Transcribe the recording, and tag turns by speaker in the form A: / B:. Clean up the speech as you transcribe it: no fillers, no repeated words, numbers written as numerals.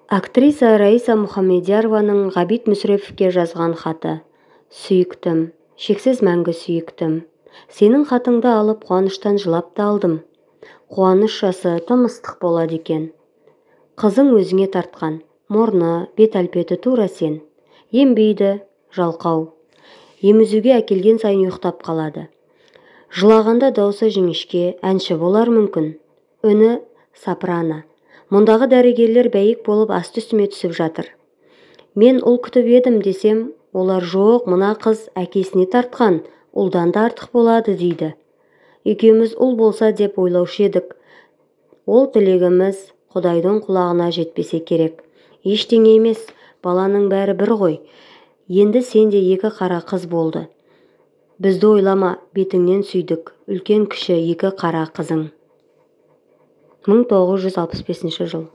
A: Актриса Раиса Мухамедиярованың Ғабит Мүсіреповке жазған хаты. Сүйіктім, шексіз мәңгі сүйіктім. Сенің хатыңды алып қуаныштан жылап та алдым. Қуаныш жасы тым ыстық болады екен. Қызың өзіңе тартқан, мұрны, бет-әлпеті тура сен. Ембейді, жалқау. Емізуге әкелген сайын ұйықтап қалады. Жылағанда даусы жіңішке, әнші болар мүмкін. Үні сопрано. Мұндағы дәрігерлер бәйек болып асты-үстіме түсіп жатыр. Мен ұл күтіп едім десем, олар жоқ, мына қыз әкесіне тартқан, ұлдан да артық болады дейді. Екеуміз ұл болса деп ойлаушы едік. Ол тілегіміз Құдайдың құлағына жетпесе керек. Ештеңе емес, баланың бәрі бір ғой. Енді сенде екі қара қыз болды. Бізді ойлама, бетіңнен сүйдік, үлкен кіші екі қара қызың. 1965 жыл.